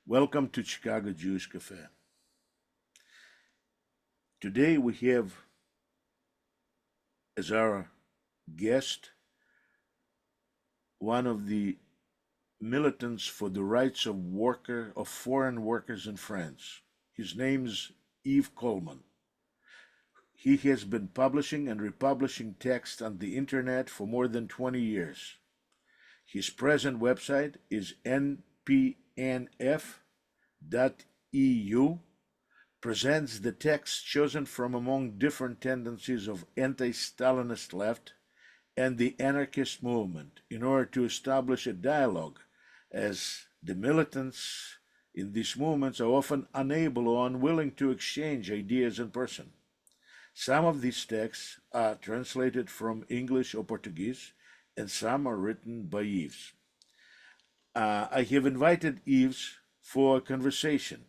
Welcome to Chicago Jewish Cafe. Today we have as our guest one of the militants for the rights of foreign workers in France. His name's Yves Coleman. He has been publishing and republishing text on the internet for more than 20 years. His present website is npnf.eu, presents the text chosen from among different tendencies of anti-Stalinist left and the anarchist movement in order to establish a dialogue, as the militants in these movements are often unable or unwilling to exchange ideas in person. Some of these texts are translated from English or Portuguese, and some are written by Yves. I have invited Yves for a conversation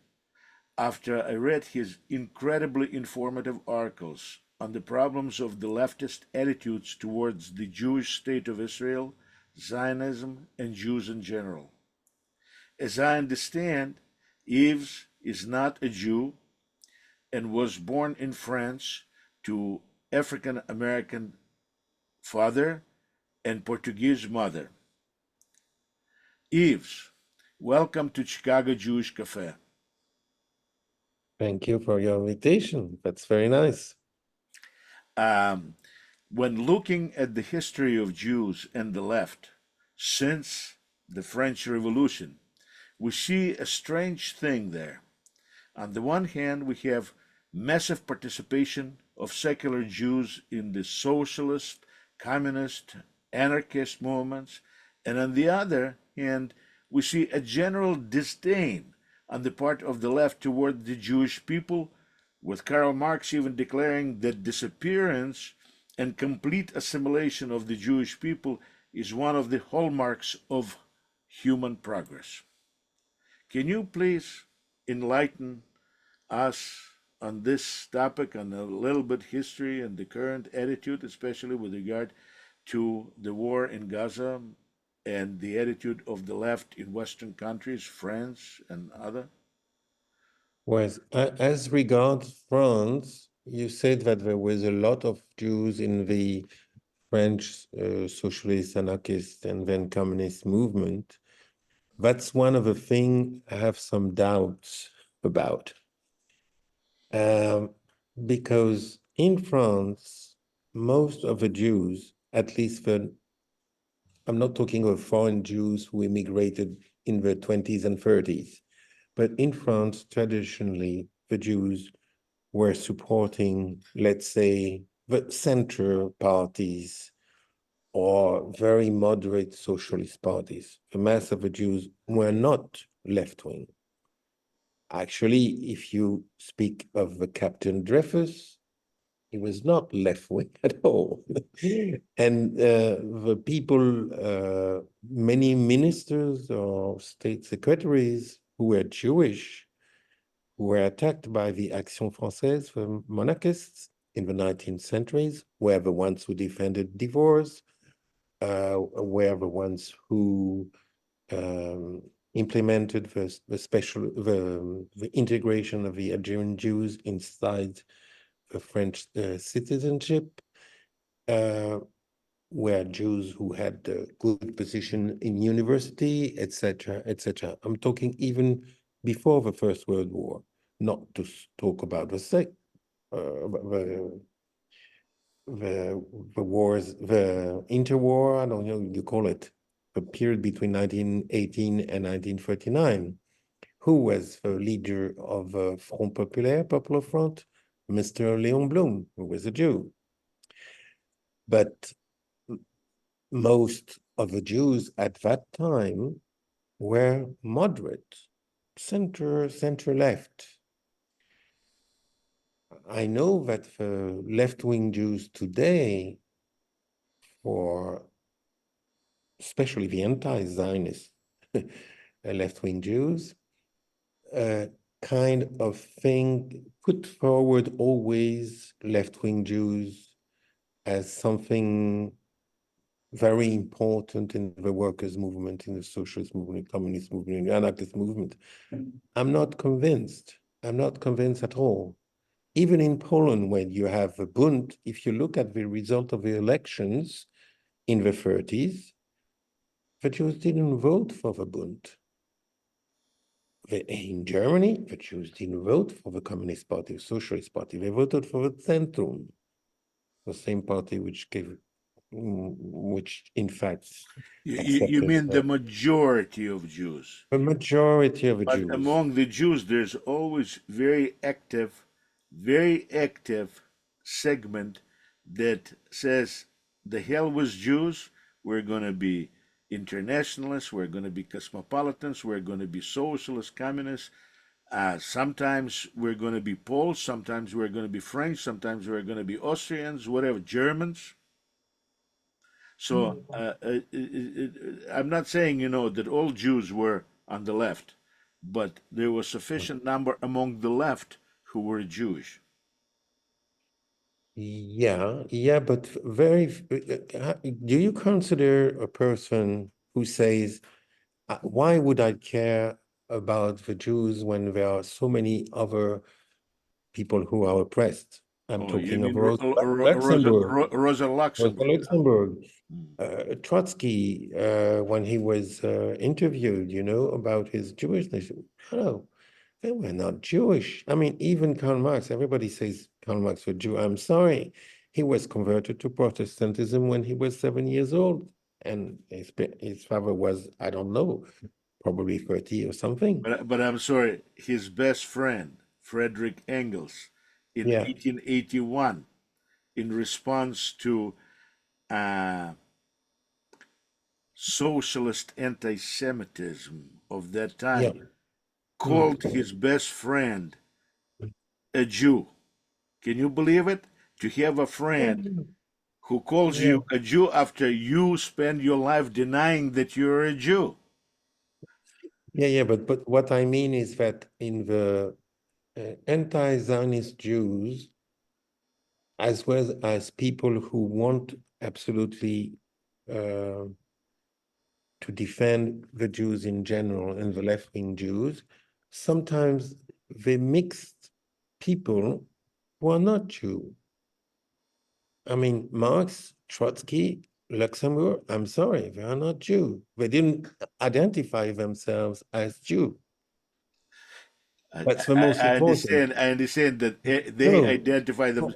after I read his incredibly informative articles on the problems of the leftist attitudes towards the Jewish state of Israel, Zionism, and Jews in general. As I understand, Yves is not a Jew and was born in France to African American father and Portuguese mother. Yves, welcome to Chicago Jewish Cafe. Thank you for your invitation. That's very nice. When looking at the history of Jews and the left since the French Revolution, we see a strange thing there. On the one hand, we have massive participation of secular Jews in the socialist, communist, anarchist movements, and on the other hand, we see a general disdain on the part of the left toward the Jewish people, with Karl Marx even declaring that disappearance and complete assimilation of the Jewish people is one of the hallmarks of human progress. Can you please enlighten us on this topic, on a little bit history and the current attitude, especially with regard to the war in Gaza and the attitude of the left in Western countries, France and other? Whereas, as regards France, you said that there was a lot of Jews in the French socialist, anarchist, and then communist movement. That's one of the things I have some doubts about. Because in France, most of the Jews, at least I'm not talking of foreign Jews who immigrated in the 20s and 30s, but in France, traditionally, the Jews were supporting, let's say, the center parties or very moderate socialist parties. The mass of the Jews were not left-wing. Actually, if you speak of the Captain Dreyfus, he was not left-wing at all. And the people, many ministers or state secretaries who were Jewish, who were attacked by the Action Française, the monarchists in the 19th centuries, were the ones who defended divorce, were the ones who implemented the integration of the Algerian Jews inside the French citizenship, were Jews who had a good position in university, etc., etc. I'm talking even before the First World War, not to talk about the wars, the interwar, I don't know what you call it, the period between 1918 and 1939. Who was the leader of Front Populaire, Popular Front? Mr. Léon Blum, who was a Jew. But most of the Jews at that time were moderate, center-left. I know that the left-wing Jews today, or especially the anti-Zionist left-wing Jews, kind of thing put forward always left-wing Jews as something very important in the workers' movement, in the socialist movement, communist movement, the anarchist movement. I'm not convinced. I'm not convinced at all. Even in Poland, when you have a Bund, if you look at the result of the elections in the 30s, the Jews didn't vote for the Bund. In Germany, the Jews didn't vote for the Communist Party, the Socialist Party. They voted for the Zentrum, the same party which gave, which in fact You accepted mean the majority of Jews? the majority of the But Jews. among the Jews, there's always very active segment that says, the hell with Jews, we're going to be internationalists, we're going to be cosmopolitans, we're going to be socialists, communists. Sometimes we're going to be Poles, sometimes we're going to be French, sometimes we're going to be Austrians, whatever, Germans. So I'm not saying, that all Jews were on the left, but there was sufficient number among the left who were Jewish. Yeah, but do you consider a person who says, why would I care about the Jews when there are so many other people who are oppressed? I'm Oh, you talking of mean Luxembourg. Rosa Rosa Luxemburg? Luxemburg, Mm. Trotsky, when he was interviewed, about his Jewishness, no, they were not Jewish. I mean, even Karl Marx, everybody says Karl Marx was Jew. I'm sorry. He was converted to Protestantism when he was 7 years old. And his father was, I don't know, probably 30 or something. But I'm sorry, his best friend, Frederick Engels, in Yeah, 1881, in response to uh, socialist anti Semitism of that yeah. time, called Mm. his best friend a Jew. Can you believe it? To have a Yeah, friend who calls yeah, you a Jew after you spend your life denying that you're a Jew. yeah. But what I mean is that in the anti-Zionist Jews, as well as people who want absolutely uh, to defend the Jews in general and the left-wing Jews, sometimes they mixed people who are not Jew. I mean, Marx, Trotsky, Luxembourg, I'm sorry, they are not Jew. They didn't identify themselves as Jew. I, That's the I, most I important. understand. I understand that they No, identify them.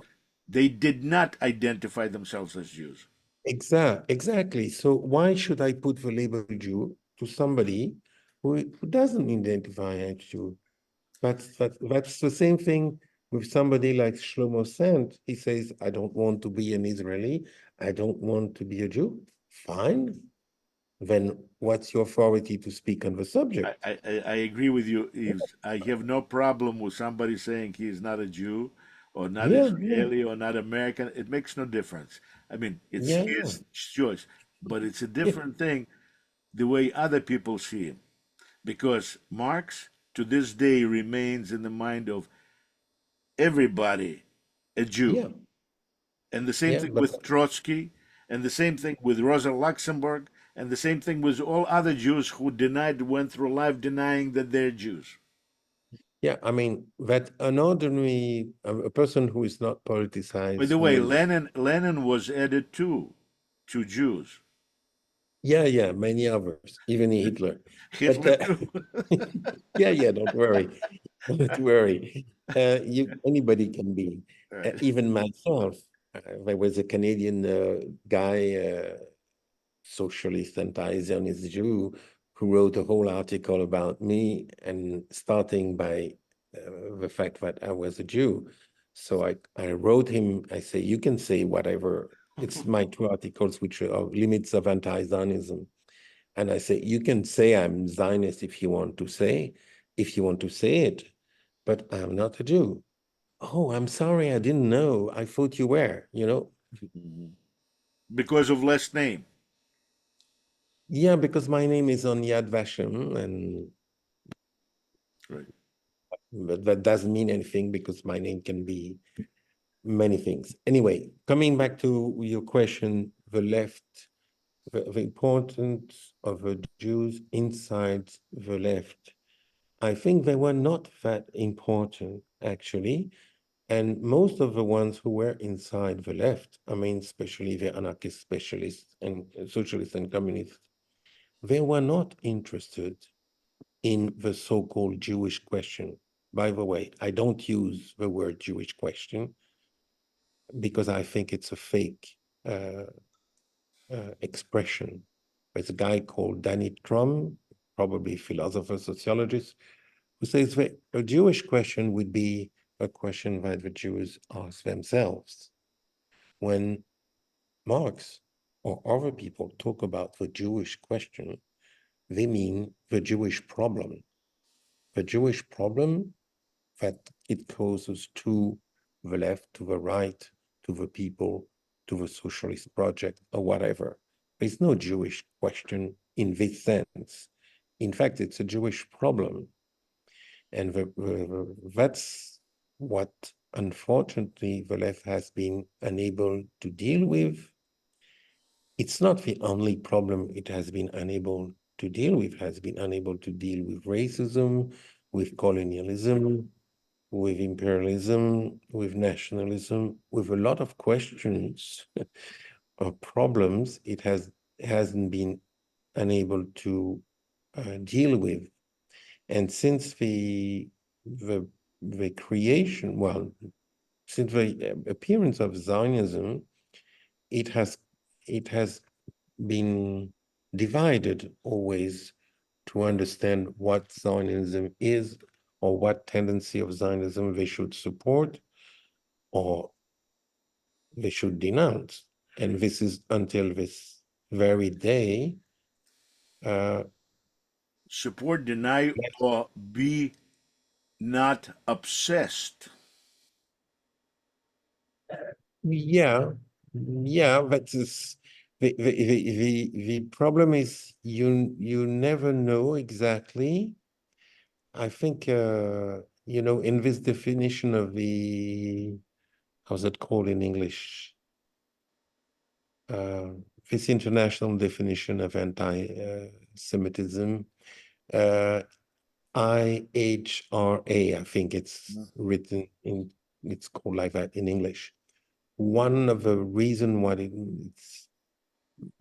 They did not identify themselves as Jews. exactly. So why should I put the label Jew to somebody who doesn't identify as Jew? That's the same thing with somebody like Shlomo Sant. He says, I don't want to be an Israeli. I don't want to be a Jew. Fine. Then what's your authority to speak on the subject? I agree with you, Yves. I have no problem with somebody saying he is not a Jew or not Yeah, Israeli or not American. It makes no difference. I mean, it's yeah, his choice, but it's a yeah, different thing the way other people see him. Because Marx, to this day, remains in the mind of everybody a Jew. yeah, And the same yeah. thing But with Trotsky, and the same thing with Rosa Luxemburg, and the same thing with all other Jews who went through life denying that they're Jews. yeah, I mean that an ordinary a person who is not By politicized, the who way, is Lenin was added too to Jews. yeah, many others, even Hitler. But Hitler too. yeah, don't worry. Don't worry. Anybody can be. Right. Even myself. There was a Canadian guy, socialist anti-Zionist Jew, who wrote a whole article about me, and starting by the fact that I was a Jew. So I wrote him. I say, you can say whatever. It's my two articles, which are limits of anti-Zionism. And I say, you can say I'm Zionist if you want to say it, but I'm not a Jew. Oh, I'm sorry, I didn't know. I thought you were. Mhm. Because of last name. Yeah, because my name is on Yad Vashem, and Right. but that doesn't mean anything because my name can be many things. Anyway, coming back to your question, the left the importance of the Jews inside the left. I think they were not that important, actually. And most of the ones who were inside the left, I mean, especially the anarchist specialists and socialists and communists, they were not interested in the so-called Jewish question. By the way, I don't use the word Jewish question because I think it's a fake uh, expression. There's a guy called Danny Trum, probably philosopher, sociologist, who says that a Jewish question would be a question that the Jews ask themselves. When Marx or other people talk about the Jewish question, they mean the Jewish problem. The Jewish problem that it causes to the left, to the right, to the people, to the socialist project, or whatever. There's no Jewish question in this sense. In fact, it's a Jewish problem. And that's what, unfortunately, the left has been unable to deal with. It's not the only problem it has been unable to deal with, has been unable to deal with racism, with colonialism, with imperialism, with nationalism, with a lot of questions or problems it hasn't been unable to deal with. And since the creation, well, since the appearance of Zionism, it has it has been divided always to understand what Zionism is or what tendency of Zionism they should support or they should denounce. And this is until this very day. Support, deny, or be not obsessed. Yeah, yeah, but the problem is you never know exactly. I think in this definition of the how's it called in English? Uh, this international definition of anti-Semitism, IHRA, I think it's written in, it's called like that in English. One of the reason why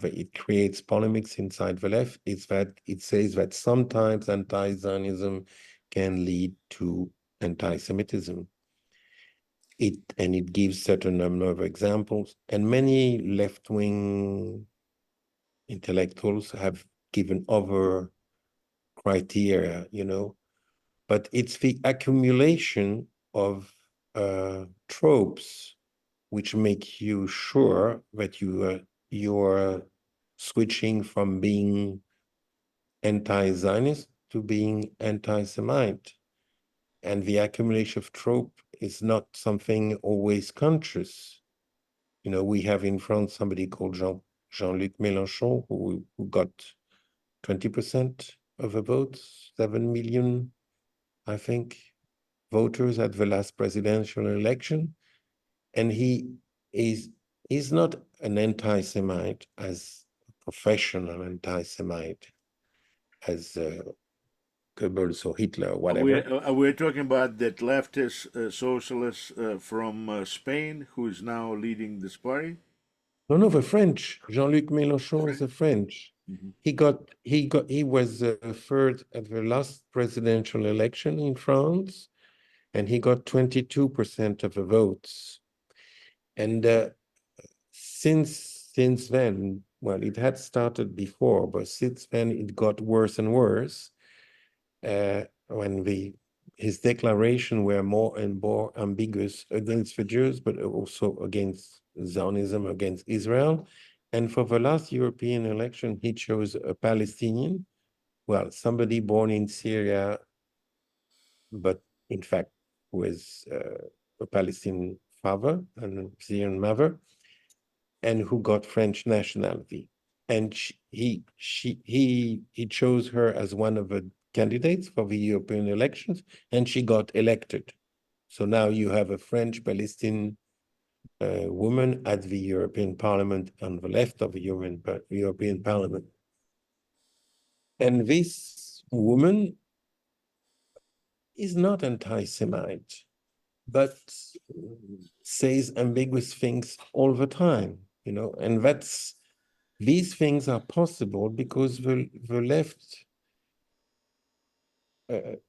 it creates polemics inside the left is that it says that sometimes anti-Zionism can lead to anti-Semitism. It gives certain number of examples, and many left-wing intellectuals have given other criteria, but it's the accumulation of tropes which make you sure that you're switching from being anti-Zionist to being anti-Semite. And the accumulation of trope is not something always conscious. We have in France somebody called Jean-Luc Mélenchon who got 20% of the votes, 7 million, I think, voters at the last presidential election. And he's not an anti-Semite as a professional anti-Semite, as Goebbels or Hitler or whatever. We're talking about that leftist socialist from Spain who is now leading this party. No, the French. Jean-Luc Mélenchon is a French. Mm-hmm. He was third at the last presidential election in France, and he got 22% of the votes. And since then, well, it had started before, but since then it got worse and worse. When his declaration were more and more ambiguous against the Jews, but also against Zionism, against Israel. And for the last European election, he chose a Palestinian, well, somebody born in Syria, but in fact was a Palestinian father and a Syrian mother, and who got French nationality. And he chose her as one of the candidates for the European elections, and she got elected. So now you have a French Palestinian woman at the European Parliament on the left of the European Parliament. And this woman is not anti-Semite, but says ambiguous things all the time, and these things are possible because the left,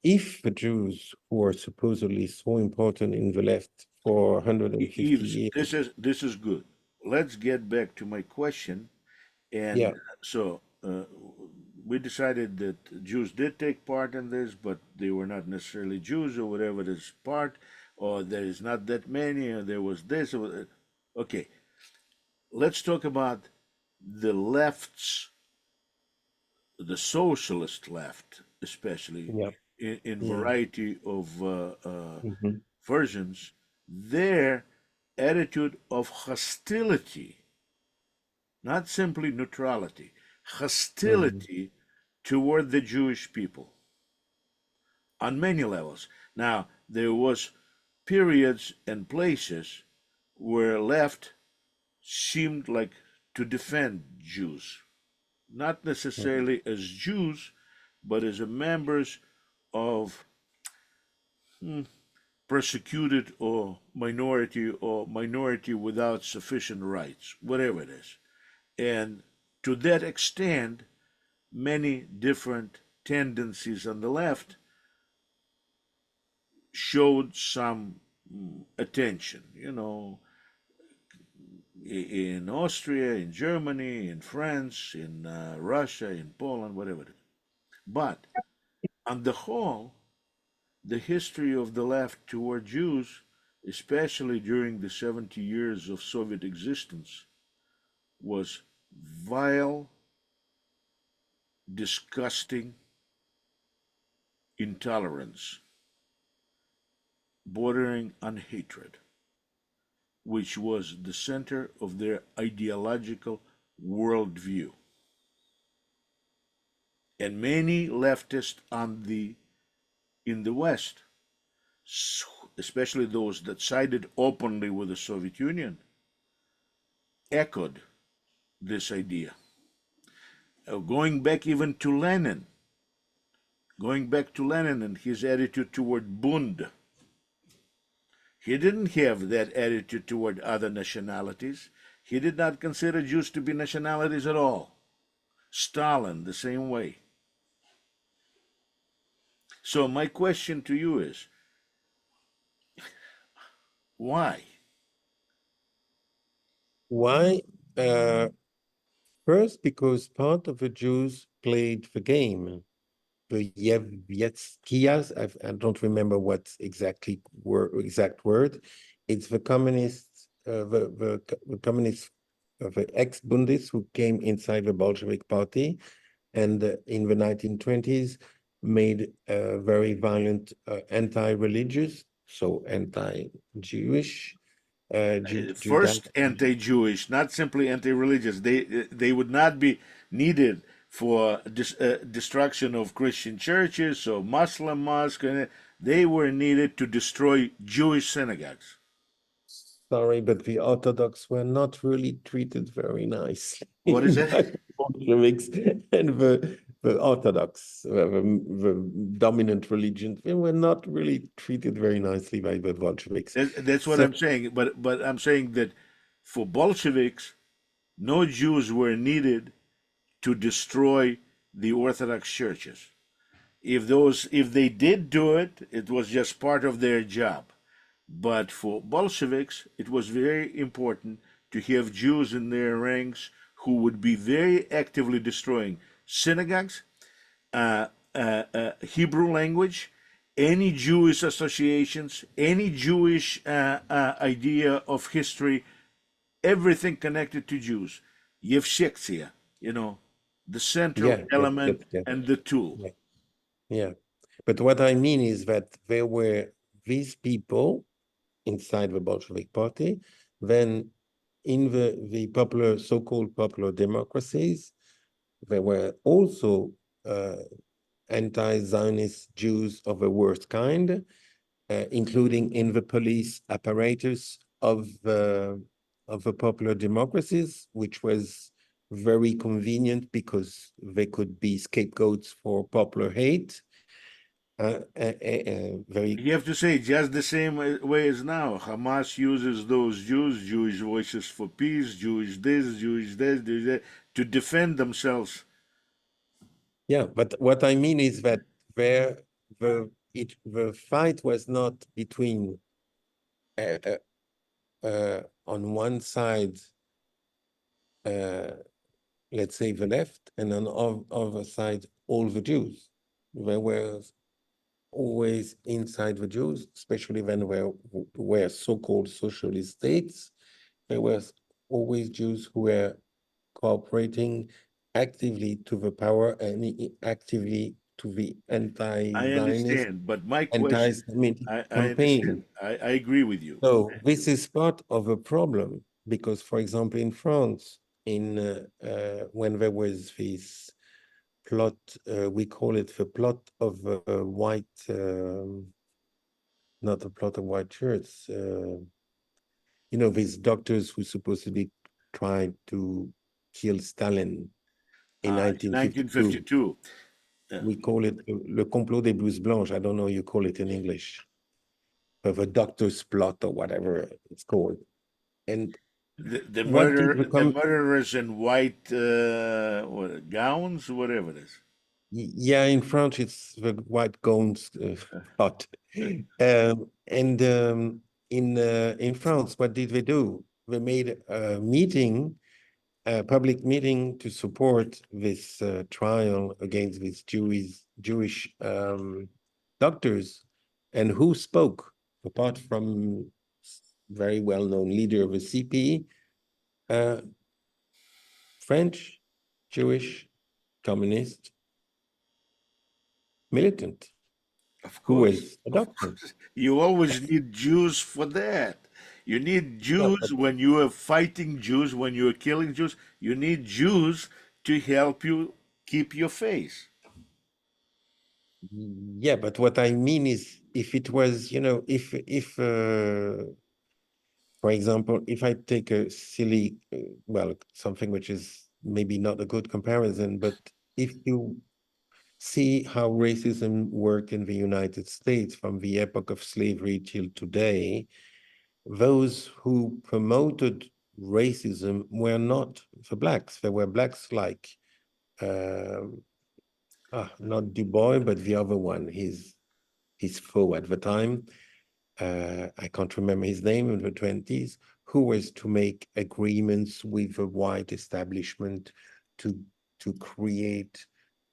if the Jews who are supposedly so important in the left for 150 Yves, years, this is good. Let's get back to my question. And yeah, so we decided that Jews did take part in this, but they were not necessarily Jews or whatever this part, or there is not that many, or there was this. Okay, let's talk about the left's, the socialist left, especially yeah, in yeah, variety of mhm, versions, their attitude of hostility, not simply neutrality, mhm, hostility toward the Jewish people on many levels. Now, there was periods and places where left seemed like to defend Jews, not mhm, necessarily as Jews, but as members of persecuted or minority without sufficient rights, whatever it is. And to that extent, many different tendencies on the left showed some attention, in Austria, in Germany, in France, in Russia, in Poland, whatever it is. But on the whole, the history of the left toward Jews, especially during the 70 years of Soviet existence, was vile, disgusting intolerance, bordering on hatred, which was the center of their ideological worldview. And many leftists in the West, especially those that sided openly with the Soviet Union, echoed this idea. Going back even to Lenin, going back to Lenin and his attitude toward Bund, he didn't have that attitude toward other nationalities. He did not consider Jews to be nationalities at all. Stalin, the same way. So, my question to you is why? Why? Uh, First, because part of the Jews played the game. The Yevvetskiyas, I don't remember what exact word. It's the communists, the communists, the ex-Bundists who came inside the Bolshevik party, and in the 1920s made very violent anti-religious, so anti-Jewish, First, Judaic. anti-Jewish, not simply anti-religious. They would not be needed for destruction of Christian churches or Muslim mosques. They were needed to destroy Jewish synagogues. Sorry, but the Orthodox were not really treated very nicely What is by it? the Bolsheviks and the Orthodox, the dominant religion. They were not really treated very nicely by the Bolsheviks. That's what So, I'm saying. But I'm saying that for Bolsheviks, no Jews were needed to destroy the Orthodox churches. If they did do it, it was just part of their job. But for Bolsheviks, it was very important to have Jews in their ranks who would be very actively destroying synagogues, Hebrew language, any Jewish associations, any Jewish idea of history, everything connected to Jews. Yevshektia, the central yeah, element and the tool. yeah, yeah. But what I mean is that there were these people inside the Bolshevik party, then in the popular, so-called popular democracies, there were also uh, anti-Zionist Jews of the worst kind, including in the police apparatus of the popular democracies, which was very convenient because they could be scapegoats for popular hate. Very, You have to say just the same way as now. Hamas uses those Jews, Jewish Voices for Peace, Jewish this, Jewish that, to defend themselves. yeah. But what I mean is that there, the fight was not between uh, on one side, uh, let's say the left, and on the other side, all the Jews. There were always inside the Jews, especially when there were so-called socialist states. There were always Jews who were cooperating actively to the power and actively to the I anti-Zionist, understand, but my question, anti-Semitic I understand. campaign. I agree with you. So this is part of a problem because, for example, in France, when there was this plot, we call it the plot of white, not the plot of white shirts. These doctors who supposedly tried to kill Stalin in In 1952. 1952. We call it le complot des blouses blanches. I don't know you call it in English, of a doctor's plot or whatever it's called. And what did The murderers in white gowns, whatever it is. Yeah, in French it's the white gowns plot. And in France, what did they do? They made a meeting, a public meeting to support this trial against these Jewish doctors. And who spoke, apart from very well-known leader of the CP, uh, French, Jewish, communist, militant, who was a Of doctor. course. You always need Jews for that. You need Yeah, Jews but when you are fighting Jews, when you are killing Jews. You need Jews to help you keep your face. yeah, but what I mean is, if it was, if for example, if I take a silly, well, something which is maybe not a good comparison, but if you see how racism worked in the United States from the epoch of slavery till today, those who promoted racism were not the blacks. There were blacks like, um not Du Bois, but the other one, his foe at the time. I can't remember his name in the 20s, who was to make agreements with the white establishment to to create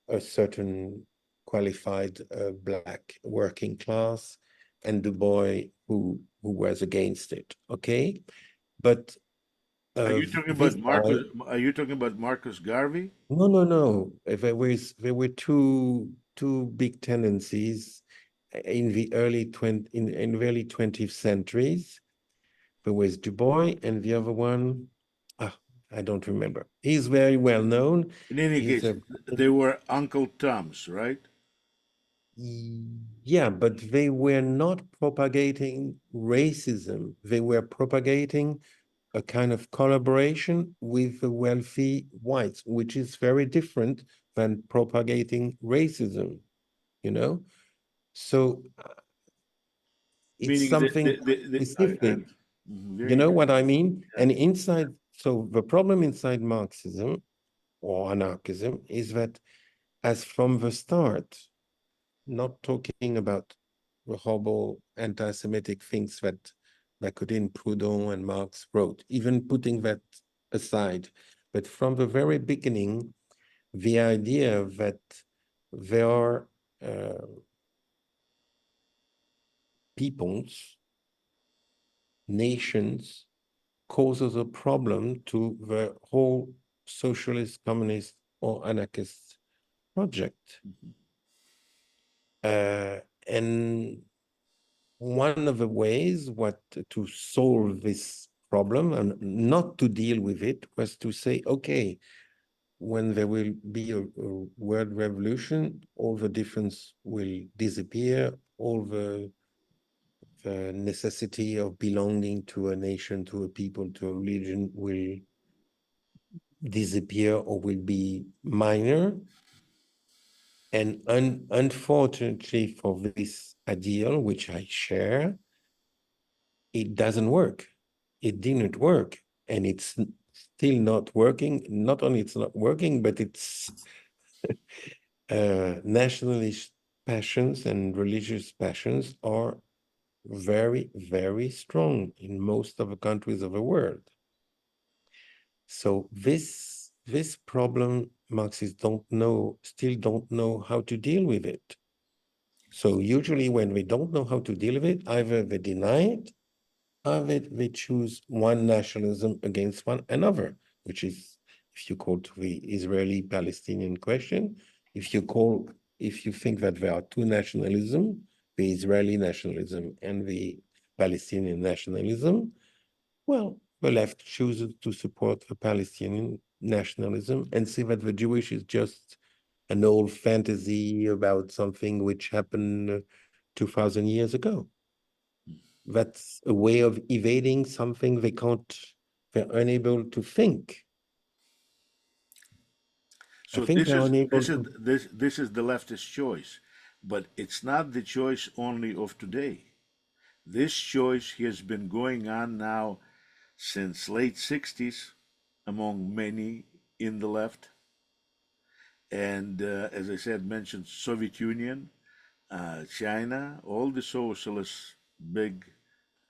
a certain qualified black working class, and Du Bois who was against it. Okay, but this guy, Are you talking about Marcus Garvey? no, no, no. There were two big tendencies in the early 20th centuries. There was Du Bois and the other one, ah, I don't remember. He's very well known. In any He's case, a they were Uncle Toms, right? Yeah, but they were not propagating racism. They were propagating a kind of collaboration with the wealthy whites, which is very different than propagating racism, you know? So it's Meaning something specific. You very know good. what I mean? Yeah. And so the problem inside Marxism or anarchism is that as from the start, not talking about the horrible anti-Semitic things that Bakoudin, Proudhon, and Marx wrote, even putting that aside. But from the very beginning, the idea that there are uh, peoples, nations, causes a problem to the whole socialist, communist, or anarchist project. And one of the ways to solve this problem and not to deal with it was to say, okay, when there will be a world revolution, all the difference will disappear, all the the necessity of belonging to a nation, to a people, to a religion will disappear or will be minor. And unfortunately for this ideal, which I share, it doesn't work. It didn't work. And it's still not working. Not only it's not working, but it's nationalist passions and religious passions are very, very strong in most of the countries of the world. So this problem, Marxists still don't know how to deal with it. So usually when we don't know how to deal with it, either they deny it, either they choose one nationalism against one another, which is, if you call to the Israeli-Palestinian question, if you think that there are two nationalism, the Israeli nationalism and the Palestinian nationalism, well, the left chooses to support the Palestinian nationalism and see that the Jewish is just an old fantasy about something which happened 2000 years ago. That's a way of evading something they're unable to think. I So think this they're is unable this is to. this is the leftist choice, but it's not the choice only of today. This choice has been going on now since late 60s among many in the left, and as I said, mentioned Soviet Union, China, all the socialist big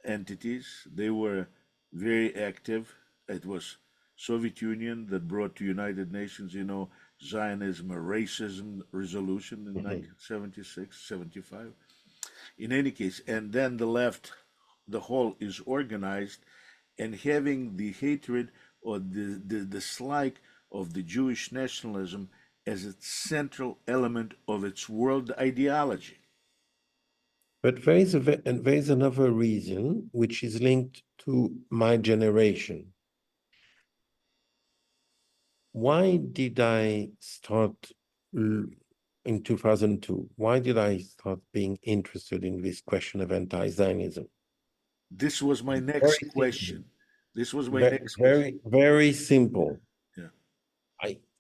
entities. They were very active. It was Soviet Union that brought to United Nations, Zionism, a racism resolution in Mhm. 1976, 75. In any case, and then the left, the whole is organized and having the hatred or the dislike of the Jewish nationalism as its central element of its world ideology. But and there is another reason which is linked to my generation. Why did I start in 2002? Why did I start being interested in this question of anti-Zionism? This was my next Very simple. question. This was my next question. Very, very simple. Yeah.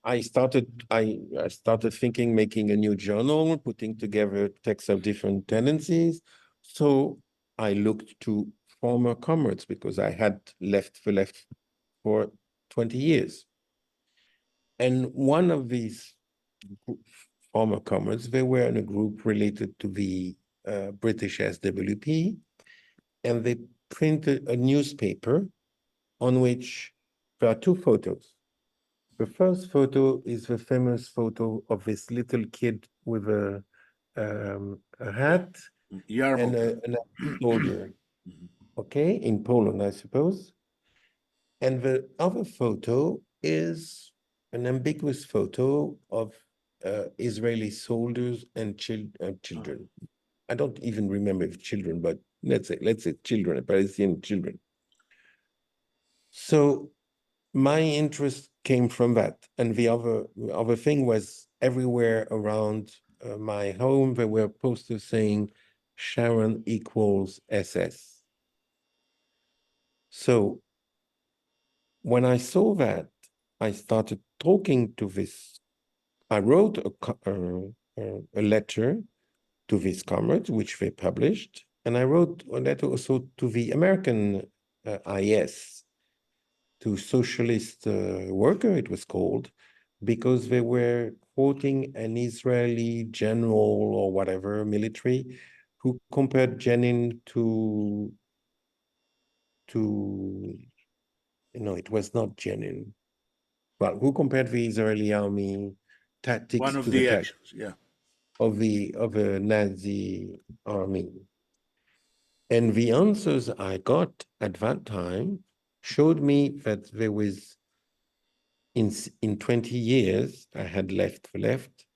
I started thinking, making a new journal, putting together texts of different tendencies. So I looked to former comrades because I had left the left for 20 years. And one of these former comrades, they were in a group related to the British SWP, and they printed a newspaper on which there are two photos. The first photo is the famous photo of this little kid with a Yeah. hat and Yarmulke. an soldier, okay, in Poland, I suppose. And the other photo is an ambiguous photo of Israeli soldiers and children. I don't even remember if children, but let's say children, Palestinian children. So my interest came from that. And the other thing was everywhere around my home, there were posters saying Sharon equals SS. So when I saw that, I started talking to this. I wrote a letter to these comrades, which they published. And I wrote a letter also to the American IS, to socialist worker, it was called, because they were quoting an Israeli general or whatever military who compared Jenin to it was not Jenin. Well, who compared the Israeli army tactics One of to the the tactics actions. Yeah. of a Nazi army. And the answers I got at that time showed me that there was in 20 years I had left the left.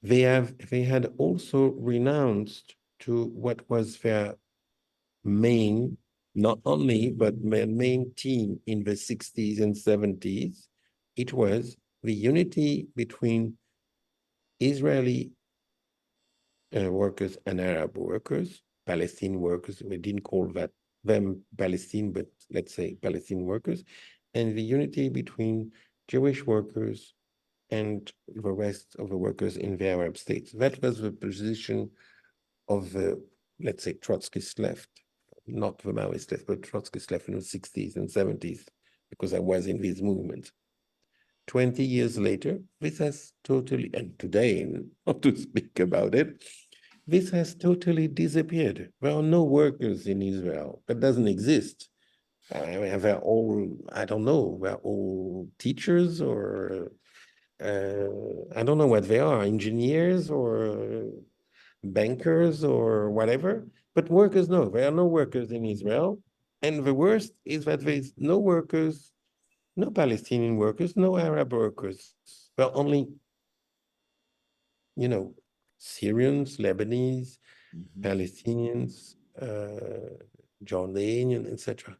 They had also renounced to what was their main, not only, but their main team in the 60s and 70s. It was the unity between Israeli workers and Arab workers, Palestinian workers. We didn't call them Palestine, but let's say Palestinian workers, and the unity between Jewish workers and the rest of the workers in the Arab states. That was the position of the, let's say, Trotskyist left, not the Maoist left, but Trotskyist left in the 60s and 70s, because I was in these movements. 20 years later, this has totally, and today, not to speak about it, this has totally disappeared. There are no workers in Israel. That doesn't exist. They're all, I don't know, they're all teachers or I don't know what they are, engineers or bankers or whatever. But workers, no, there are no workers in Israel. And the worst is that there's no workers, no Palestinian workers, no Arab workers. There are only, you know, Syrians, Lebanese, Hmm. Palestinians, Jordanian, etc.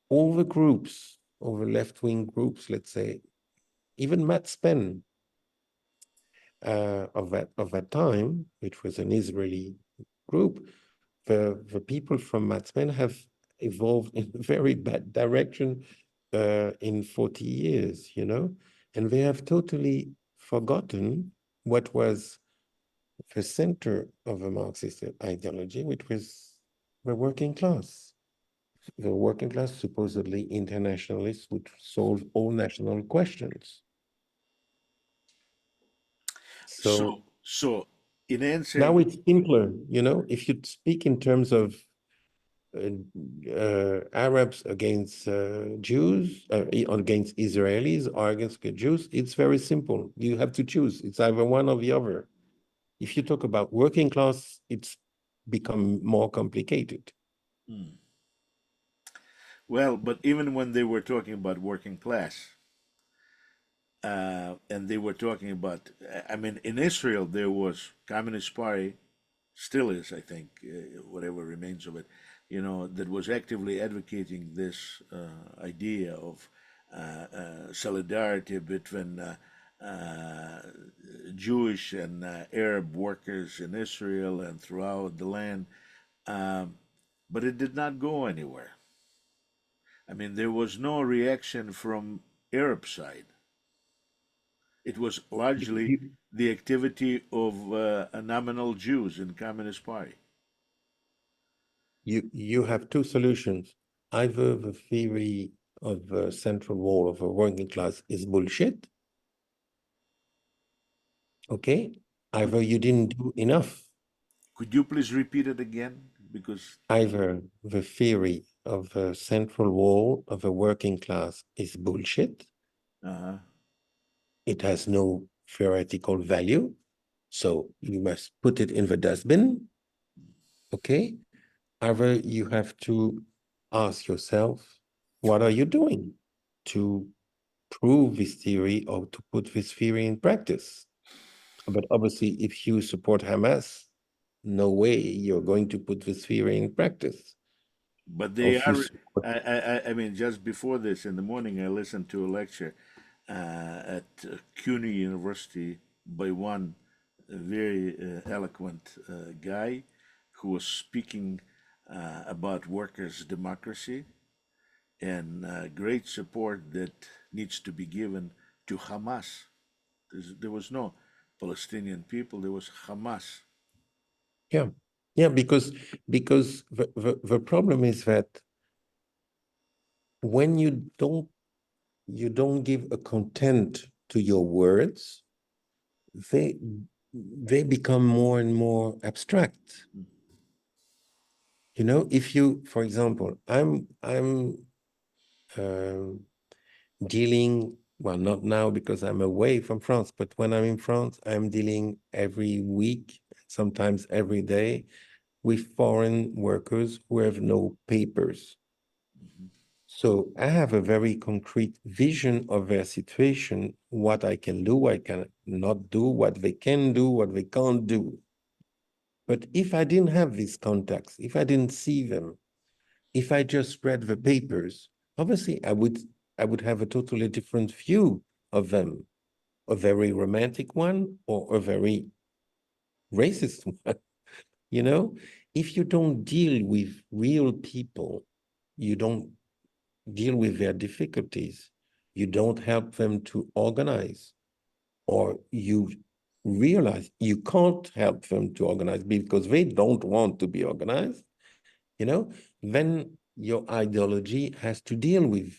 All the groups, all the left-wing groups, let's say, even Matt Spen of that time, which was an Israeli group, the people from Matt Spen have evolved in a very bad direction in 40 years, you know, and they have totally forgotten what was the center of the Marxist ideology, which was the working class. The working class, supposedly internationalists, would solve all national questions. So So, in now answering, it's simpler, you know, if you speak in terms of Arabs against Jews, against Israelis, or against Jews, it's very simple. You have to choose. It's either one or the other. If you talk about working class, it's become more complicated. hmm, well, but even when they were talking about working class, and they were talking about, I mean, in Israel there was Communist Party, still is, I think, whatever remains of it, you know, that was actively advocating this idea of solidarity between uh, Jewish and Arab workers in Israel and throughout the land. Um, but it did not go anywhere. I mean, there was no reaction from Arab side. It was largely You, the activity of nominal Jews in Communist Party. you have two solutions. Either the theory of the central wall of a working class is bullshit, okay? Could Either you didn't do enough. could you please repeat it again? Because Either the theory of the central wall of a working class is bullshit, uh, it has no theoretical value, so you must put it in the dustbin, okay? Either you have to ask yourself, what are you doing to prove this theory or to put this theory in practice? But obviously, if you support Hamas, no way you're going to put this theory in practice. but Or they if you are. support, I mean, just before this in the morning, I listened to a lecture at CUNY University by one very eloquent guy who was speaking about workers' democracy and great support that needs to be given to Hamas. There was no Palestinian people, there was Hamas. yeah, yeah, because the problem is that when you don't give a content to your words, they they become more and more abstract. You know, if you, for example, I'm um dealing, well, not now because I'm away from France, but when I'm in France, I'm dealing every week, sometimes every day, with foreign workers who have no papers. Mhm. So I have a very concrete vision of their situation, what I can do, I can not do, what they can do, what they can't do. But if I didn't have these contacts, if I didn't see them, if I just read the papers, obviously I would have a totally different view of them, a very romantic one or a very racist one, you know? if you don't deal with real people, you don't deal with their difficulties, you don't help them to organize, or you realize you can't help them to organize because they don't want to be organized, you know, then your ideology has to deal with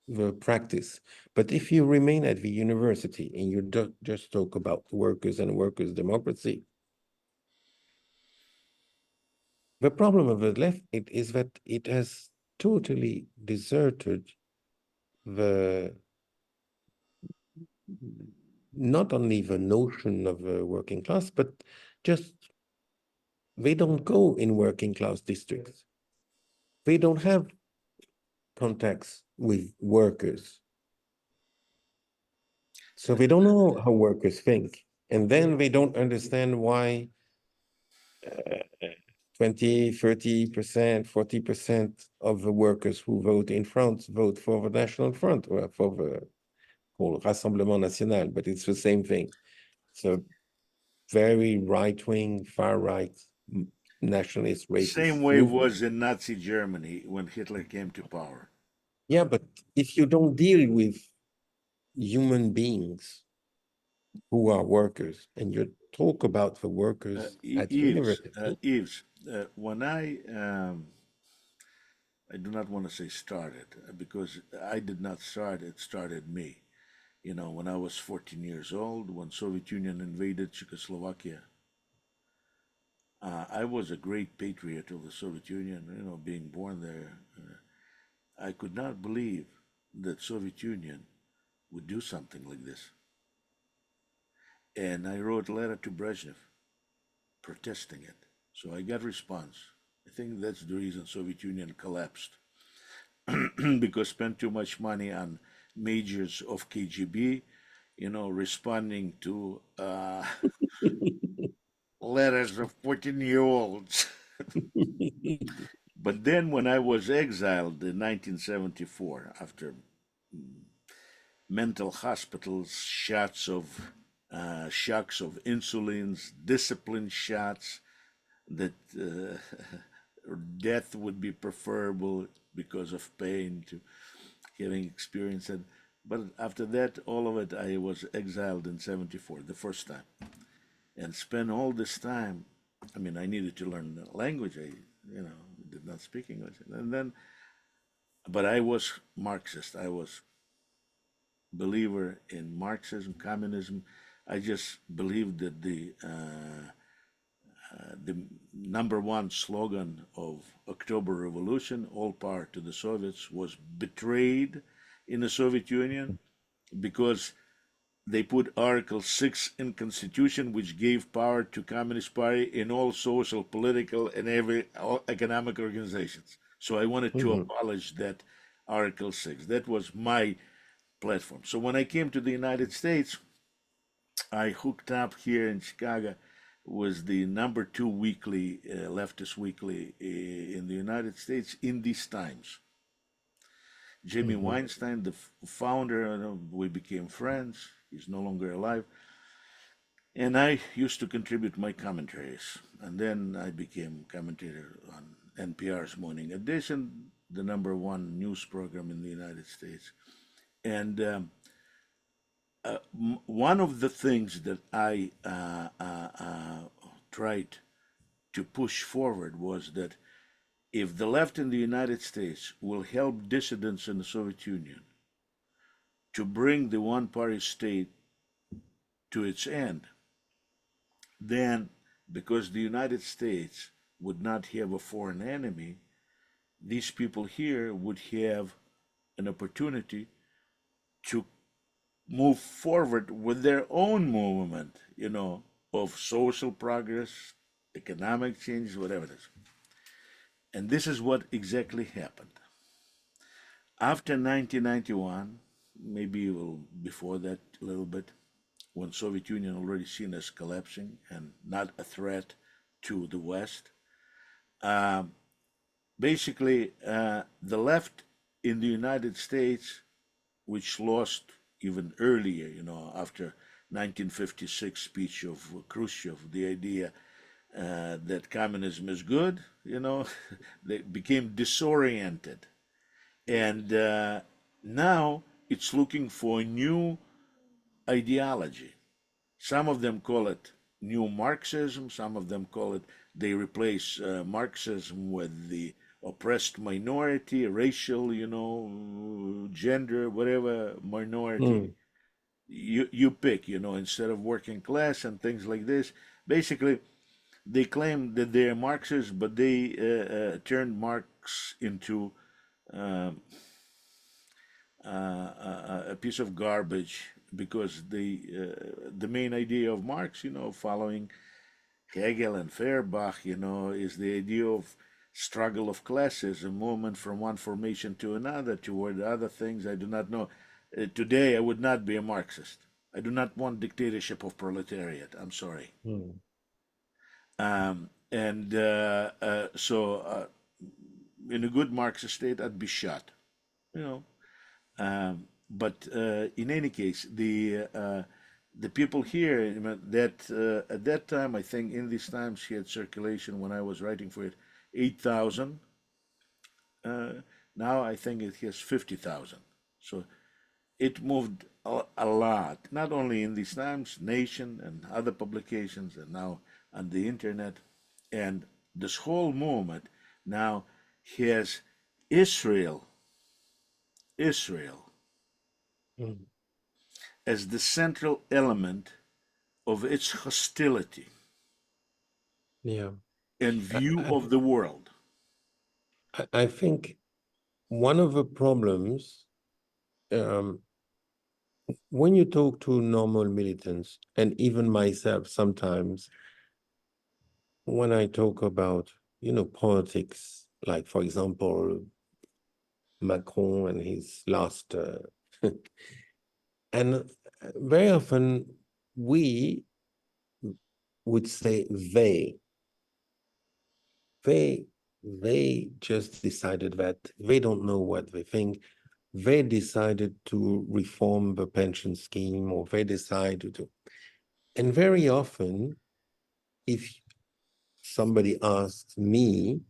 the practice. But if you remain at the university and you just talk about workers and workers' democracy, the problem of the left is that it has totally deserted the not only the notion of a working class, but just they don't go in working class districts. They don't have contacts with workers. So they don't know how workers think. And then they don't understand why 20, 30%, 40% of the workers who vote in France vote for the National Front or for the whole Rassemblement National, but it's the same thing. So very right-wing, far-right, nationalist, Same racist way movement. was in Nazi Germany when Hitler came to power. Yeah, but if you don't deal with human beings who are workers and you talk about the workers at university, Yves, when I do not want to say started because I did not start; it started me. You know, when I was 14 years old, when Soviet Union invaded Czechoslovakia, I was a great patriot of the Soviet Union. You know, being born there, I could not believe that Soviet Union would do something like this. And I wrote a letter to Brezhnev protesting it. So I got response. I think that's the reason Soviet Union collapsed because spent too much money on majors of KGB, you know, responding to letters of 14-year-olds. But then when I was exiled in 1974 after mental hospitals, shocks of insulins, discipline shots, that death would be preferable because of pain to having experienced it. But after that, all of it, I was exiled in 74, the first time, and spent all this time. I mean, I needed to learn the language. Did not speak English. And then, but I was Marxist. I was believer in Marxism, communism. I just believed that the number one slogan of October Revolution, all power to the Soviets, was betrayed in the Soviet Union because they put Article 6 in Constitution, which gave power to Communist Party in all social, political, and every all economic organizations. So I wanted to Mhm. abolish that Article 6. That was my platform. So when I came to the United States, I hooked up here in Chicago was the number two weekly, leftist weekly in the United States in these times. Jamie Mhm. Weinstein, the founder, we became friends. He's no longer alive. And I used to contribute my commentaries. And then I became commentator on NPR's Morning Edition, the number one news program in the United States. And one of the things that I tried to push forward was that if the left in the United States will help dissidents in the Soviet Union to bring the one party state to its end, then because the United States would not have a foreign enemy, these people here would have an opportunity to move forward with their own movement, of social progress, economic change, whatever it is. And this is what exactly happened. After 1991, maybe a little before that a little bit, when Soviet Union already seen as collapsing and not a threat to the West, uh, basically the left in the United States, which lost even earlier, after 1956 speech of Khrushchev, the idea that communism is good, they became disoriented. And now it's looking for a new ideology. Some of them call it new Marxism, some of them call it, they replace Marxism with the oppressed minority, racial, gender, whatever minority Mm, you pick, instead of working class and things like this. Basically, they claim that they're Marxists, but they turned Marx into um, a piece of garbage because the main idea of Marx, following Hegel and Feuerbach, is the idea of struggle of classes, a movement from one formation to another toward other things. I do not know. Today, I would not be a Marxist. I do not want dictatorship of proletariat. I'm sorry. mm, And so, in a good Marxist state, I'd be shot. You know, but in any case, the people here that at that time, I think in these times he had circulation when I was writing for it, 8,000. Uh, Now I think it has 50,000. So it moved a lot, not only in these times, Nation and other publications, and now on the internet, and this whole movement now has Israel, Israel mm. as the central element of its hostility Yeah. and I, view I, of the world. I think one of the problems, um, when you talk to normal militants, and even myself sometimes, when I talk about, politics, like, for example, Macron and his last, and very often we would say they, they just decided that they don't know what they think. They decided to reform the pension scheme, or they decided to. And very often, if somebody asks me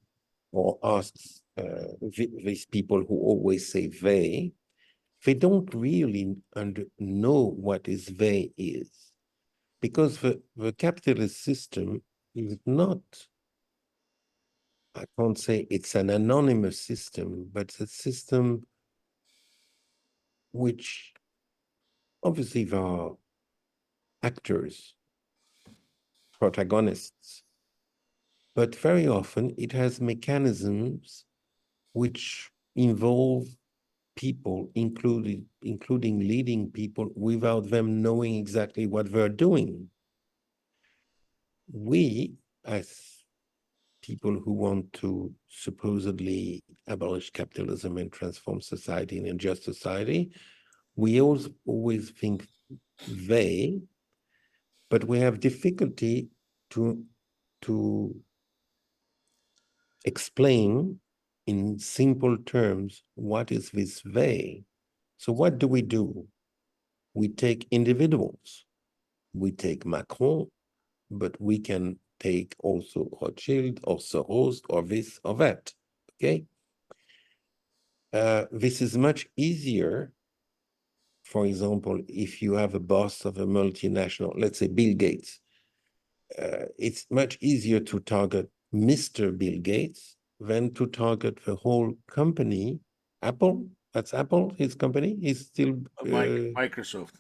or asks these people who always say they don't really know what is they is. Because the capitalist system is not, I can't say it's an anonymous system, but it's a system which obviously there are actors, protagonists, but very often it has mechanisms which involve people, including leading people, without them knowing exactly what they're doing. We, as people who want to supposedly abolish capitalism and transform society in a just society, we always think they, but we have difficulty to to explain in simple terms what is this they. So what do? We take individuals. We take Macron, but we can take also Rothschild or Soros or this or that. Okay, this is much easier. For example, if you have a boss of a multinational, let's say Bill Gates, it's much easier to target Mr. Bill Gates than to target the whole company. Apple, that's Apple, his company, is still Microsoft.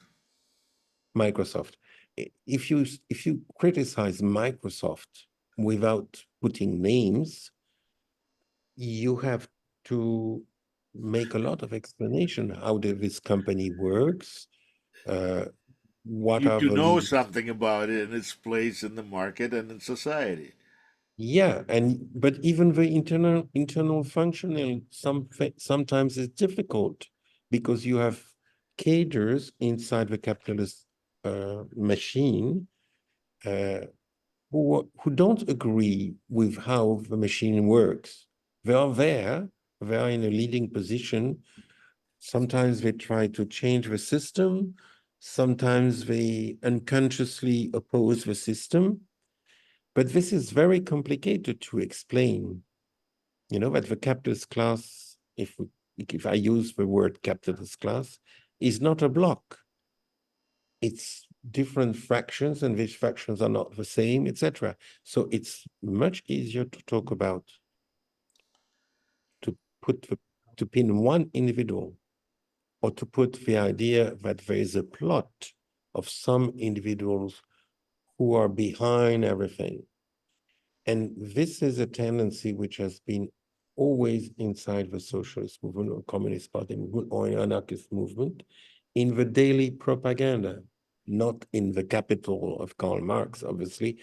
Microsoft. If you criticize Microsoft without putting names, you have to make a lot of explanation how this company works, uh, what Need are to the know leading. something about it and its place in the market and in society. Yeah, but even the internal functioning sometimes is difficult because you have cadres inside the capitalist machine uh, who don't agree with how the machine works. They are there, they are in a leading position. Sometimes they try to change the system, sometimes they unconsciously oppose the system. But this is very complicated to explain. You know, that the capitalist class, if I use the word capitalist class, is not a block. It's different fractions, and these fractions are not the same, etc. So it's much easier to talk about, to to pin one individual, or to put the idea that there is a plot of some individuals who are behind everything. And this is a tendency which has been always inside the socialist movement or communist party movement or anarchist movement in the daily propaganda, not in the capital of Karl Marx, obviously,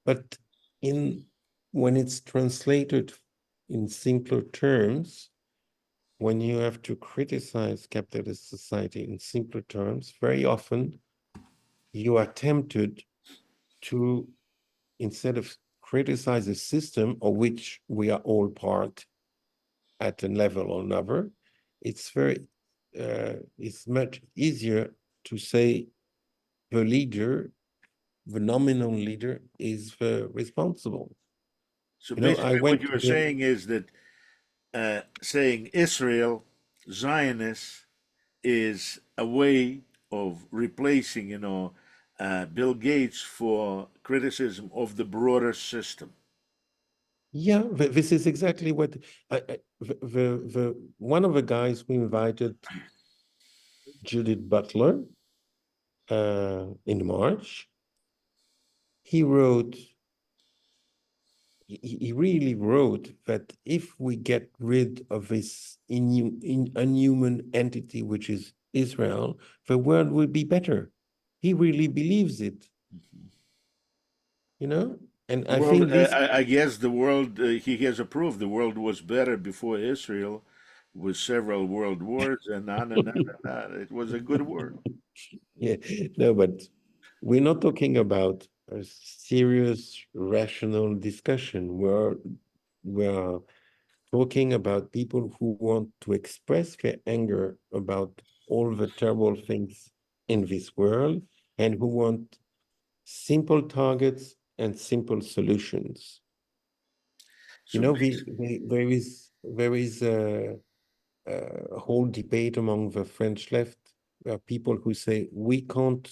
but in when it's translated in simpler terms, when you have to criticize capitalist society in simpler terms, very often you are tempted to, instead of criticize a system of which we are all part at a level or another, it's much easier to say the leader, the nominal leader, is the responsible. So You know, I basically, what went you're to saying is that saying Israel, Zionist, is a way of replacing, Bill Gates for criticism of the broader system. yeah, this is exactly what the one of the guys we invited, Judith Butler, in March. He wrote, he really wrote that if we get rid of this unhuman entity, which is Israel, the world will be better. He really believes it, you know? And The I world, think this, I guess the world, he has approved the world was better before Israel with several world wars and on and on and on. It was a good world. yeah, no, but we're not talking about a serious, rational discussion. We're talking about people who want to express their anger about all the terrible things in this world and who want simple targets and simple solutions. You So know, there is a whole debate among the French left. People who say we can't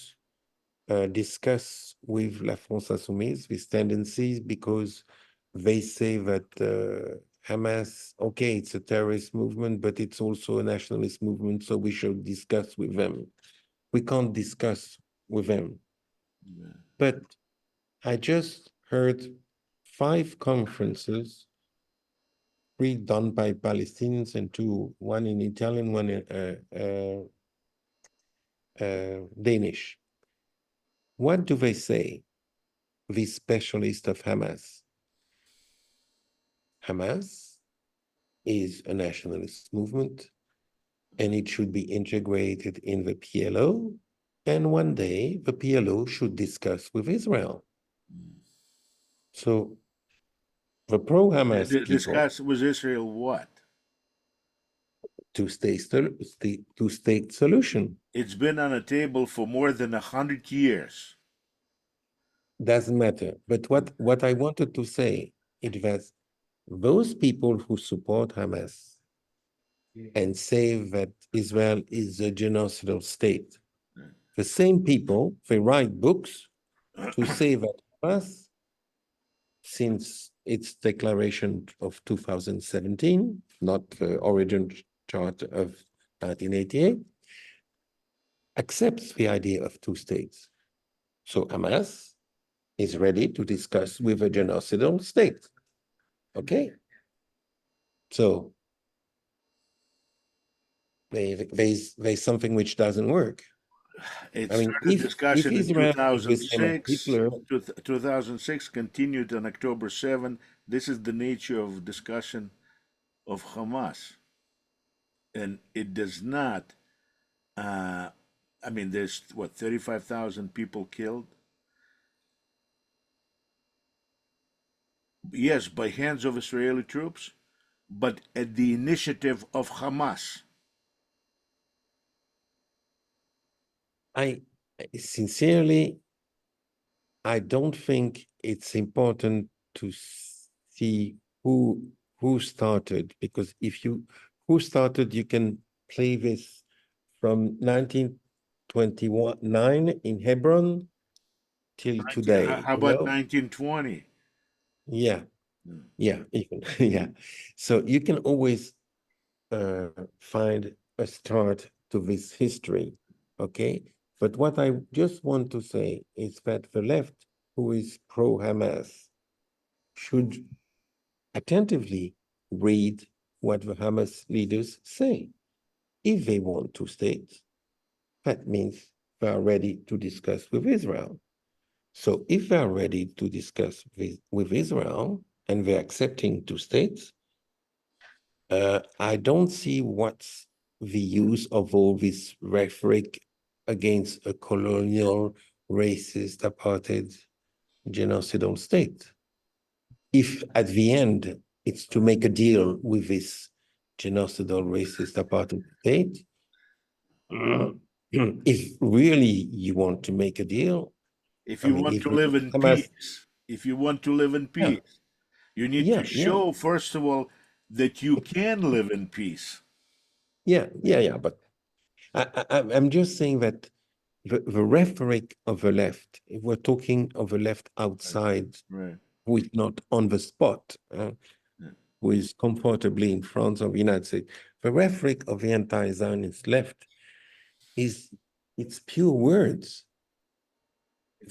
discuss with La France Insoumise these tendencies because they say that Hamas, okay, it's a terrorist movement, but it's also a nationalist movement, so we should discuss with them. We can't discuss with them. yeah. But I just heard 5 conferences, 3 done by Palestinians and one in Italian, one in Danish. What do they say, these specialists of Hamas? Hamas is a nationalist movement and it should be integrated in the PLO. And one day the PLO should discuss with Israel. So the pro-Hamas people, Discuss with Israel what? two-state solution. It's been on a table for more than 100 years. Doesn't matter. But what I wanted to say is that those people who support Hamas and say that Israel is a genocidal state, the same people, they write books to say that Hamas, since its declaration of 2017, not the origin chart of 1988, accepts the idea of 2 states. So Hamas is ready to discuss with a genocidal state. Okay? So there's something which doesn't work. It I mean, started if discussion in Israel is the same as 2006, Hitler, 2006 continued on October 7. This is the nature of discussion of Hamas. And it does not, uh, I mean, there's what, 35,000 people killed? Yes, by hands of Israeli troops, but at the initiative of Hamas. I sincerely I don't think it's important to see who who started, because if you who started, you can play this from 1929 in Hebron till today, How you about know? 1920? Yeah, Hmm. yeah, even yeah. So you can always find a start to this history, okay? But what I just want to say is that the left, who is pro-Hamas, should attentively read what the Hamas leaders say. If they want two states, that means they are ready to discuss with Israel. So if they are ready to discuss with Israel and they're accepting two states, I don't see what's the use of all this rhetoric against a colonial, racist, apartheid, genocidal state. If at the end it's to make a deal with this genocidal, racist, apartheid state, if really you want to make a deal, If I you mean, want if to live in Hamas, peace, if you want to live in yeah, peace, you need to yeah, show, first of all, that you can live in peace. yeah. But I'm just saying that the rhetoric of the left, if we're talking of the left Right, outside, right. who is not on the spot, Yeah. who is comfortably in front of the United States, the rhetoric of the anti-Zionist left is it's pure words.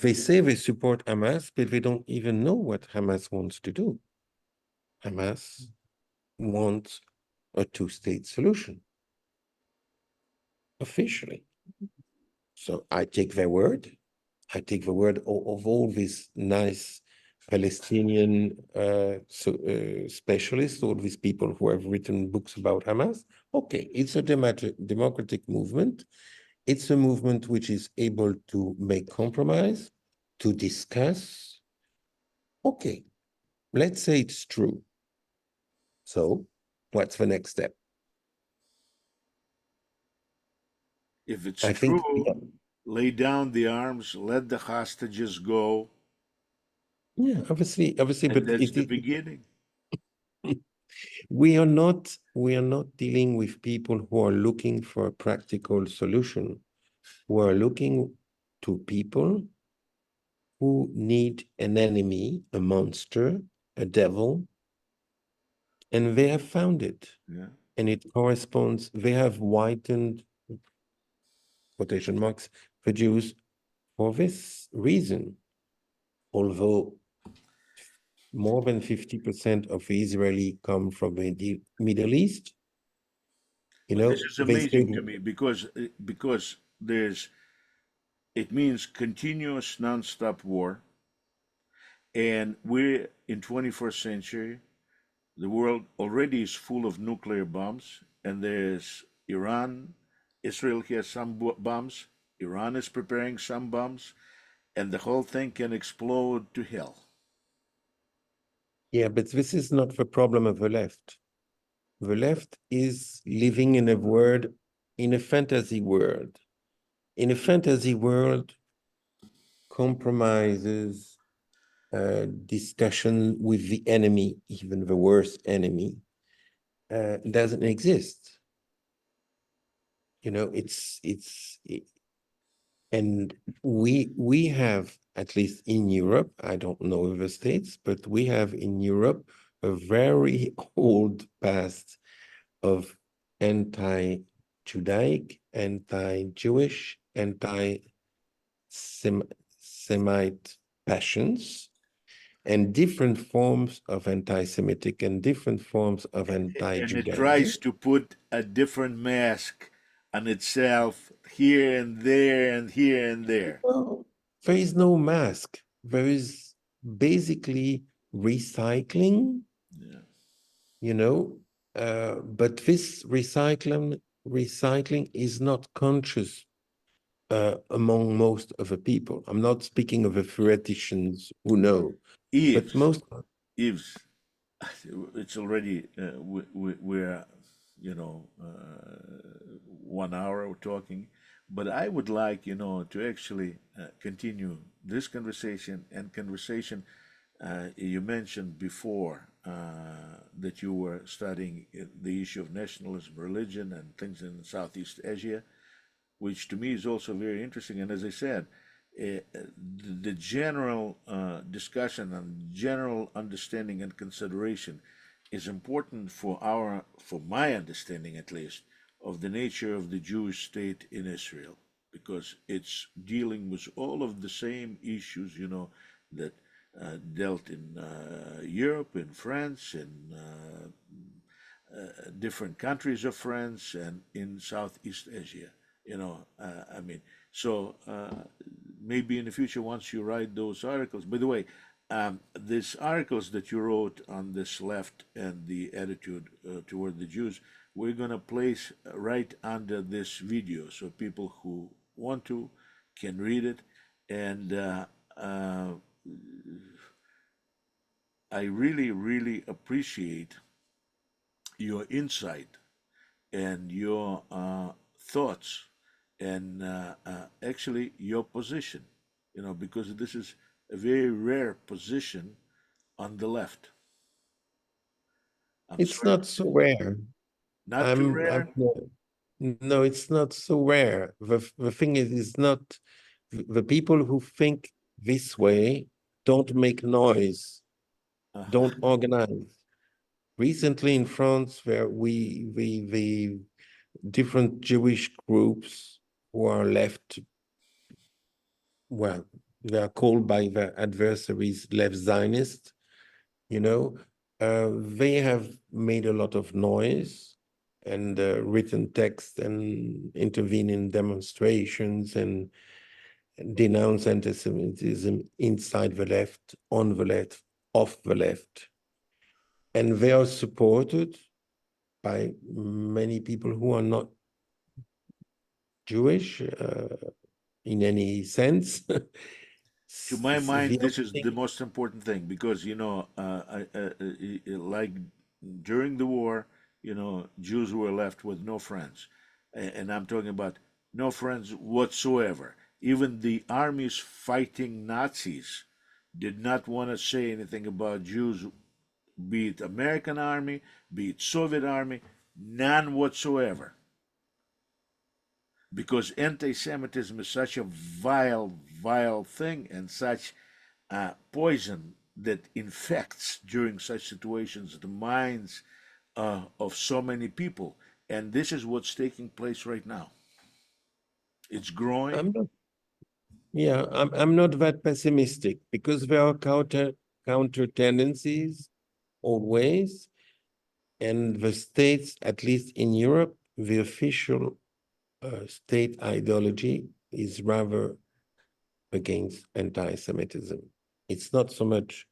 They say they support Hamas, but they don't even know what Hamas wants to do. Hamas wants a two-state solution, officially. So I take their word. I take the word of all these nice Palestinian specialists, all these people who have written books about Hamas. Okay, it's a democratic movement. It's a movement which is able to make compromise, to discuss. Okay, let's say it's true. So what's the next step? If it's I think, true, lay down the arms, let the hostages go, yeah, obviously, and but that's the beginning. we are not dealing with people who are looking for a practical solution. We are looking to people who need an enemy, a monster, a devil, and they have found it. Yeah. And it corresponds, they have whitened, quotation marks, the Jews for this reason. Although more than 50% of Israeli come from the Middle East, But this is they said, amazing to me because there's it means continuous nonstop war, and we're in 21st century. The world already is full of nuclear bombs, and there's Iran. Israel has some bombs. Iran is preparing some bombs, and the whole thing can explode to hell. yeah, but this is not the problem of the left. The left is living in a world, in a fantasy world. In a fantasy world, compromises, discussion with the enemy, even the worst enemy, doesn't exist. And we have, at least in Europe, I don't know the States, but we have in Europe a very old past of anti-Judaic, anti-Jewish, anti-Semite passions, and different forms of anti-Semitic and different forms of And it anti-Judaism. tries to put a different mask on itself here and there and here and there. Well, there is no mask. There is basically recycling, Yeah. you know, but this recycling is not conscious among most of the people. I'm not speaking of the theoreticians who know, but Eves, most. Eves, it's already we're 1 hour talking. But I would like, to actually continue this conversation and conversation you mentioned before that you were studying the issue of nationalism, religion, and things in Southeast Asia, which to me is also very interesting. And as I said, the general discussion and general understanding and consideration is important for my understanding at least, of the nature of the Jewish state in Israel, because it's dealing with all of the same issues, that dealt in Europe, in France, in different countries of France, and in Southeast Asia. I mean, so maybe in the future, once you write those articles. By the way, these articles that you wrote on this left and the attitude toward the Jews, we're going to place right under this video, so people who want to can read it. And I really, really appreciate your insight and your thoughts and actually your position, because this is a very rare position on the left. I'm It's sorry, not so rare. not too I'm rare. no, it's not so rare. The thing is, it's not the people who think this way don't make noise, Uh-huh. don't organize. Recently in France, there the different Jewish groups who are left, well, they are called by their adversaries left Zionist, you know, they have made a lot of noise and written text and intervene in demonstrations and denounce anti-Semitism inside the left, on the left, off the left. And they are supported by many people who are not Jewish in any sense. To my mind, The this other is the thing, most important thing, because like during the war, Jews were left with no friends, and I'm talking about no friends whatsoever. Even the armies fighting Nazis did not want to say anything about Jews, be it American army, be it Soviet army, none whatsoever, because anti-Semitism is such a vile, vile thing, and such poison that infects during such situations the minds of so many people. And this is what's taking place right now. It's growing. I'm not, yeah, I'm not that pessimistic because there are counter tendencies always, and the states, at least in Europe, the official state ideology is rather against anti-Semitism. It's not so much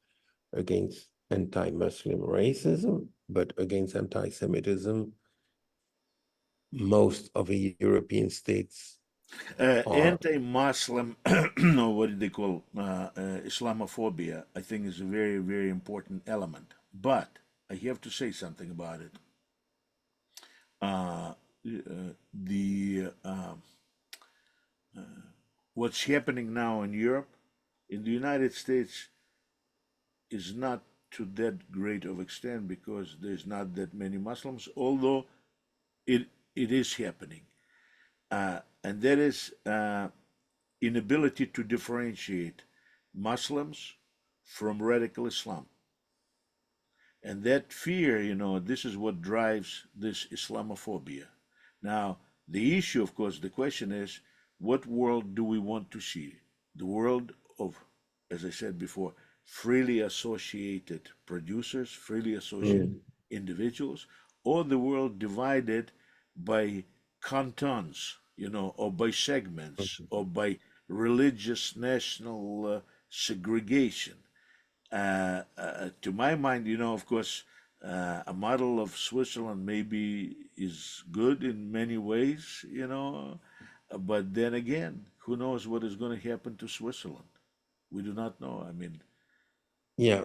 against anti-Muslim racism, but against anti-Semitism. Most of the European states are. Anti-Muslim, or what do they call Islamophobia, I think is a very, very important element. But I have to say something about it. The What's happening now in Europe, in the United States, is not to that great of extent because there's not that many Muslims, although it is happening, and that is inability to differentiate Muslims from radical Islam. And that fear, this is what drives this Islamophobia. Now, the issue, of course, the question is, what world do we want to see? The world of, as I said before, freely associated producers, freely associated Mm. individuals, or the world divided by cantons, or by segments, or by religious national segregation. To my mind, of course, a model of Switzerland maybe is good in many ways, but then again, who knows what is going to happen to Switzerland? We do not know. I mean, Yeah,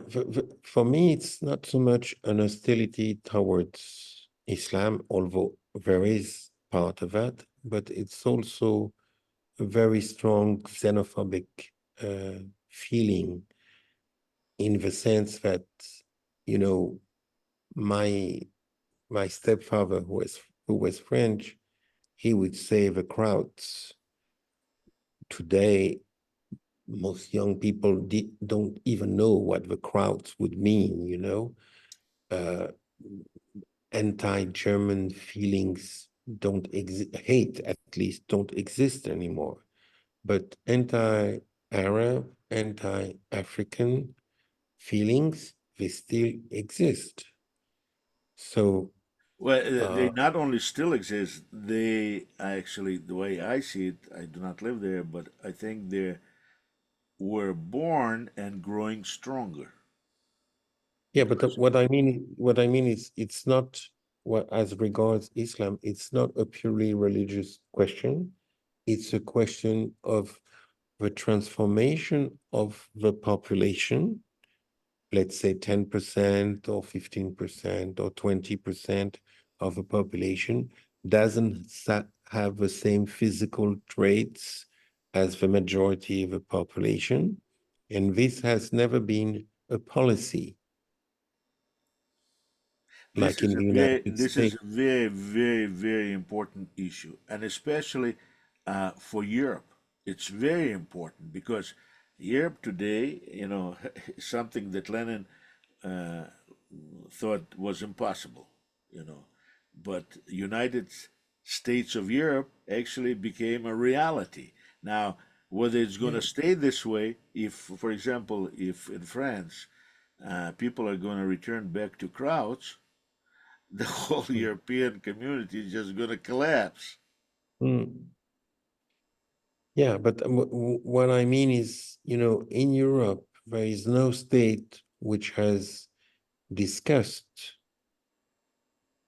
for me, it's not so much an hostility towards Islam, although there is part of that, but it's also a very strong xenophobic feeling in the sense that, you know, my my stepfather, who was French, he would say the crowds. Today, most young people don't even know what the crowds would mean, you know. Uh, Anti-German feelings don't exist, hate at least don't exist anymore. But anti-Arab, anti-African feelings, they still exist. So, Well, they uh, not only still exist, they actually, the way I see it, I do not live there, but I think they were born and growing stronger. yeah, but Because, what I mean is, it's not what as regards Islam, it's not a purely religious question. It's a question of the transformation of the population, let's say 10% or 15% or 20% of the population doesn't have the same physical traits as the majority of the population. And this has never been a policy like in the United this is States. a very, very, very important issue, and especially for Europe. It's very important because Europe today, you know, something that Lenin uh, thought was impossible, you know, but United States of Europe actually became a reality. Now, whether it's going Yeah. to stay this way, if, for example, if in France people are going to return back to crowds, the whole Mm. European community is just going to collapse. Mm. Yeah, but what I mean is, you know, in Europe, there is no state which has discussed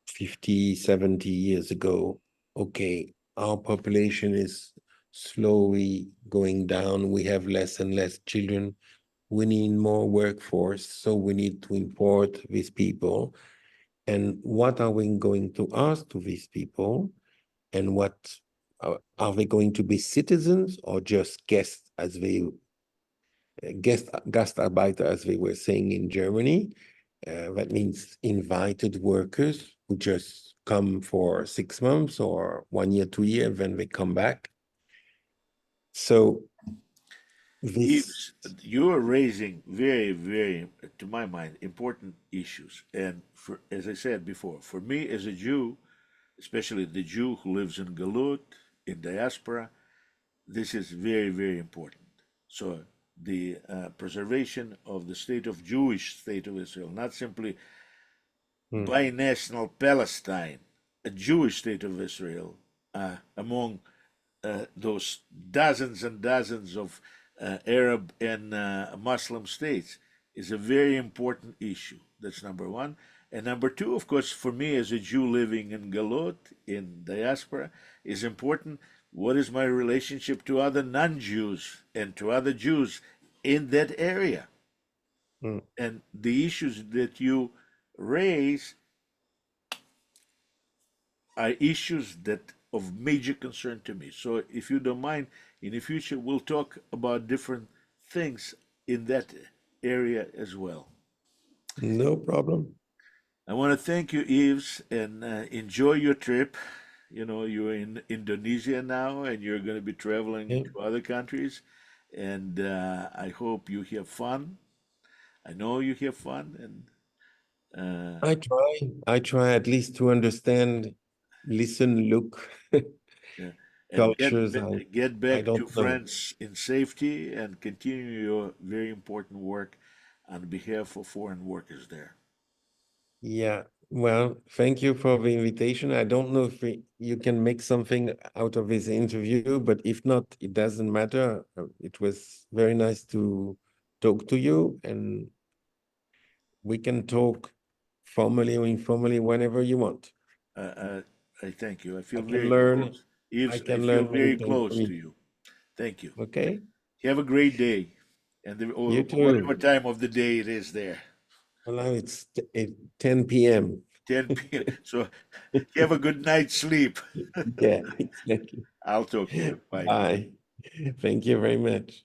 50, 70 years ago, okay, our population is slowly going down. We have less and less children. We need more workforce, so we need to import these people. And what are we going to ask to these people? And what are they going to be citizens or just guests, as they Gastarbeiter, as they were saying in Germany? That means invited workers who just come for 6 months or 1 year, 2 years, then they come back. So this, Yves, you are raising very, very, to my mind, important issues. And for, as I said before, for me as a Jew, especially the Jew who lives in Galut, in diaspora, this is very, very important. So the preservation of the state of Jewish state of Israel, not simply mm, binational Palestine, a Jewish state of Israel, among those dozens and dozens of Arab and Muslim states, is a very important issue. That's number one. And number two, of course, for me as a Jew living in Galot, in diaspora, is important. What is my relationship to other non Jews and to other Jews in that area? mm, And the issues that you raise are issues that of major concern to me. So if you don't mind, in the future we'll talk about different things in that area as well. no problem. I want to thank you, Yves, and enjoy your trip. You know, you're in Indonesia now, and you're going to be traveling Yeah. to other countries, and I hope you have fun. I know you have fun, and I try at least to understand, listen, look, yeah, and cultures. get I back to don't know. France in safety and continue your very important work on behalf of foreign workers there. Yeah, well, thank you for the invitation. I don't know if you can make something out of this interview, but if not, it doesn't matter. It was very nice to talk to you, and we can talk formally or informally whenever you want. Uh, uh, I thank you. I I feel can very learn, close. I Yves, I can feel learn many very things close from to you. you. Thank you. Okay? Have a great day, and You or whatever too. time of the day it is there. Well, now it's 10 p.m. 10 p.m. So have a good night's sleep. Yeah, exactly. I'll talk to you. Bye. Bye. Thank you very much.